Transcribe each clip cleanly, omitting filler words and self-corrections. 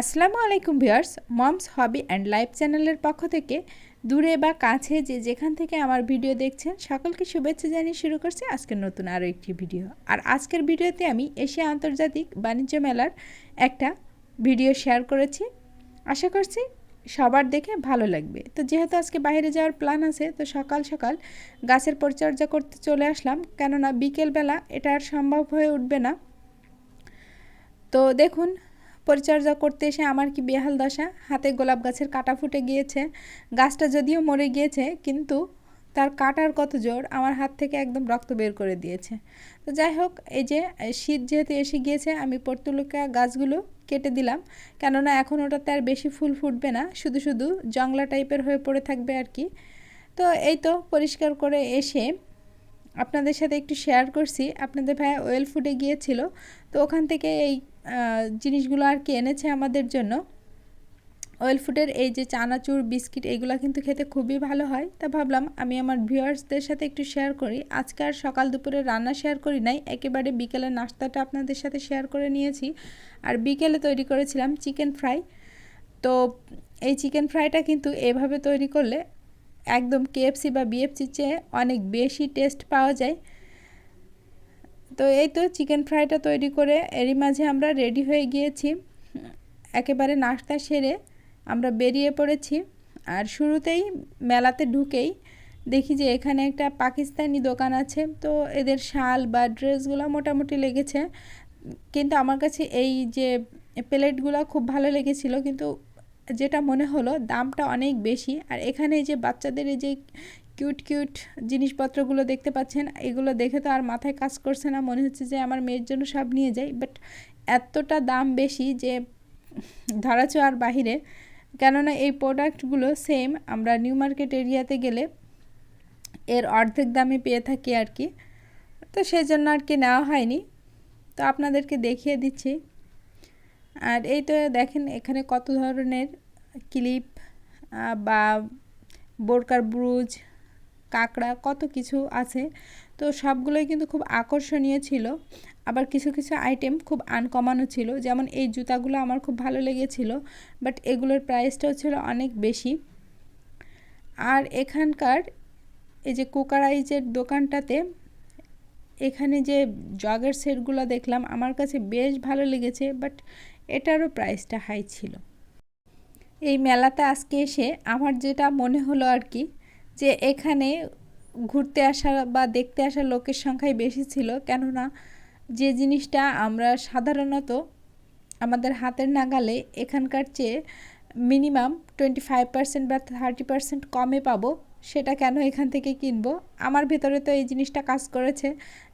আসসালামু আলাইকুম viewers, moms hobby and life চ্যানেলের পক্ষ থেকে দূরে বা কাছে যে যেখান থেকে আমার ভিডিও দেখছেন সকলকে শুভেচ্ছা জানিয়ে শুরু করছি আজকের নতুন আরও একটি ভিডিও। আর আজকের ভিডিওতে আমি এশিয়া আন্তর্জাতিক বাণিজ্য মেলার একটা ভিডিও শেয়ার করেছি। আশা করছি সবার দেখে ভালো লাগবে। তো যেহেতু আজকে বাইরে যাওয়ার প্ল্যান আছে, তো সকাল সকাল গাছের পরিচর্যা করতে চলে আসলাম, কেননা বিকেলবেলা এটা আর সম্ভব হয়ে উঠবে না। তো দেখুন, পরিচর্যা করতে এসে আমার কি বেহাল দশা। হাতে গোলাপ গাছের কাঁটা ফুটে গিয়েছে। গাছটা যদিও মরে গিয়েছে, কিন্তু তার কাটার কত জোর, আমার হাত থেকে একদম রক্ত বের করে দিয়েছে। তো যাই হোক, এই যে শীত যেহেতু এসে গিয়েছে, আমি পর্তুলিকা গাছগুলো কেটে দিলাম, কেননা এখন ওটাতে আর বেশি ফুল ফুটবে না, শুধু শুধু জংলা টাইপের হয়ে পড়ে থাকবে আর কি। তো এই তো পরিষ্কার করে এসে আপনাদের সাথে একটু শেয়ার করছি। আপনাদের ভাই ওয়েল ফুডে গিয়েছিল, তো ওখান থেকে এই জিনিসগুলো আর কি এনেছে আমাদের জন্য। ওয়েল ফুডের এই যে চানাচুর, বিস্কিট, এইগুলো কিন্তু খেতে খুবই ভালো হয়। তা ভাবলাম আমি আমার ভিউয়ার্সদের সাথে একটু শেয়ার করি। আজকে আর সকাল দুপুরে রান্না শেয়ার করি নাই, একেবারে বিকেলের নাস্তাটা আপনাদের সাথে শেয়ার করে নিয়েছি। আর বিকেলে তৈরি করেছিলাম চিকেন ফ্রাই। তো এই চিকেন ফ্রাইটা কিন্তু এভাবে তৈরি করলে একদম কেএফসি বা বিএফসির চেয়ে অনেক বেশি টেস্ট পাওয়া যায়। তো এই তো চিকেন ফ্রাইটা তৈরি করে এরই মাঝে আমরা রেডি হয়ে গিয়েছি। একেবারে নাস্তা সেরে আমরা বেরিয়ে পড়েছি। আর শুরুতেই মেলাতে ঢুকেই দেখি যে এখানে একটা পাকিস্তানি দোকান আছে। তো এদের শাল বা ড্রেসগুলো মোটামুটি লেগেছে, কিন্তু আমার কাছে এই যে প্লেটগুলো খুব ভালো লেগেছিল, কিন্তু যেটা মনে হলো দামটা অনেক বেশি। আর এখানে এই যে বাচ্চাদের এই যে কিউট কিউট জিনিসপত্রগুলো দেখতে পাচ্ছেন, এগুলো দেখে তো আর মাথায় কাজ করছে না, মনে হচ্ছে যে আমার মেয়ের জন্য সব নিয়ে যাই। বাট এতটা দাম বেশি যে ধরাছোঁয়ার বাহিরে, কেননা এই প্রোডাক্টগুলো সেম আমরা নিউ মার্কেট এরিয়াতে গেলে এর অর্ধেক দামে পেয়ে থাকি আর কি। তো সেই জন্য আর কি নেওয়া হয়নি। তো আপনাদেরকে দেখিয়ে দিচ্ছি। আর এই তো দেখেন এখানে কত ধরনের ক্লিপ বা বোরকার ব্রুজ, কাঁকড়া, কত কিছু আছে। তো সবগুলোই কিন্তু খুব আকর্ষণীয় ছিল। আবার কিছু কিছু আইটেম খুব আনকমনও ছিল, যেমন এই জুতাগুলো আমার খুব ভালো লেগেছিল, বাট এগুলোর প্রাইসটাও ছিল অনেক বেশি। আর এখানকার এই যে কুকারাইজের দোকানটাতে এখানে যে জগের সেটগুলো দেখলাম, আমার কাছে বেশ ভালো লেগেছে, বাট এটারও প্রাইসটা হাই ছিল। এই মেলাতে আজকে এসে আমার যেটা মনে হলো আর কি, যে এখানে ঘুরতে আসা বা দেখতে আসা লোকের সংখ্যাই বেশি ছিল। কেননা যে জিনিসটা আমরা সাধারণত আমাদের হাতের নাগালে এখানকার চেয়ে মিনিমাম 25% বা 30% কমে পাবো, সেটা কেন এখান থেকে কিনবো? আমার ভিতরে তো এই জিনিসটা কাজ করেছে,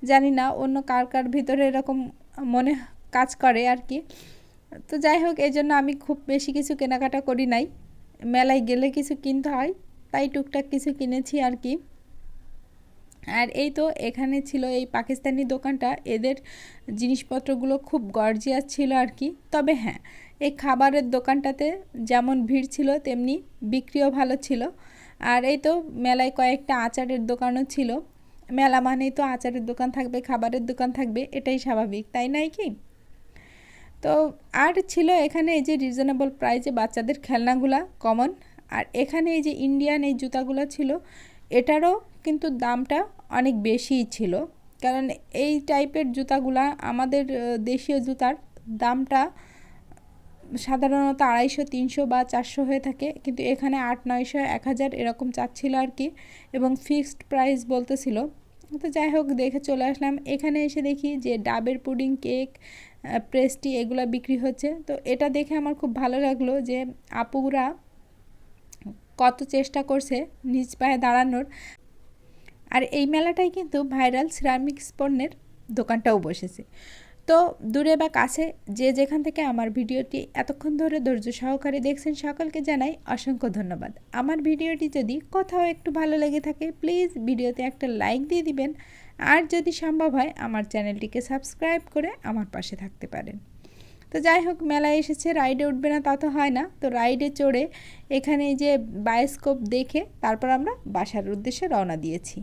জানি না অন্য কার কার ভিতরে এরকম মনে কাজ করে আর কি। তো যাই হোক, এই জন্য আমি খুব বেশি কিছু কেনাকাটা করি নাই। মেলায় গেলে কিছু কিনতে হয়, তাই টুকটাক কিছু কিনেছি আর কি। আর এই তো এখানে ছিল এই পাকিস্তানি দোকানটা, এদের জিনিসপত্রগুলো খুব গর্জিয়াস ছিল আর কি। তবে হ্যাঁ, এই খাবারের দোকানটাতে যেমন ভিড় ছিল, তেমনি বিক্রিও ভালো ছিল। আর এই তো মেলায় কয়েকটা আচারের দোকানও ছিল। মেলা মানেই তো আচারের দোকান থাকবে, খাবারের দোকান থাকবে, এটাই স্বাভাবিক, তাই নয় কি? তো আর ছিল এখানে এই যে রিজনেবল প্রাইসে বাচ্চাদের খেলনাগুলা কমন। আর এখানে এই যে ইন্ডিয়ান এই জুতাগুলো ছিল, এটারও কিন্তু দামটা অনেক বেশিই ছিল। কারণ এই টাইপের জুতাগুলা আমাদের দেশীয় জুতার দামটা সাধারণত 250, 300 বা 400 হয়ে থাকে, কিন্তু এখানে 800, 900, 1000 এরকম চাচ্ছিল আর কি, এবং ফিক্সড প্রাইস বলতেছিল। তো যাই হোক, দেখে চলে আসলাম। এখানে এসে দেখি যে ডাবের পুডিং, কেক, পেস্ট্রি এগুলো বিক্রি হচ্ছে। তো এটা দেখে আমার খুব ভালো লাগলো যে আপুরা কত চেষ্টা করছে নিজ পায়ে দাঁড়ানোর। আর এই মেলাটাই কিন্তু ভাইরাল সিরামিক্স পণ্যের দোকানটাও বসেছে। তো দূরে বা কাছে যে যেখান থেকে আমার ভিডিওটি এতক্ষণ ধরে ধৈর্য সহকারে দেখছেন, সকলকে জানাই অসংখ্য ধন্যবাদ। আমার ভিডিওটি যদি কোথাও একটু ভালো লেগে থাকে, প্লিজ ভিডিওতে একটা লাইক দিয়ে দিবেন। আর যদি সম্ভব হয় আমার চ্যানেলটিকে সাবস্ক্রাইব করে আমার পাশে থাকতে পারেন। তো যাই হোক, মেলায় এসেছে, রাইডে উঠবে না তা তো হয় না। তো রাইডে চড়ে এখানে যে বায়োস্কোপ দেখে তারপর আমরা বাসার উদ্দেশ্যে রওনা দিয়েছি।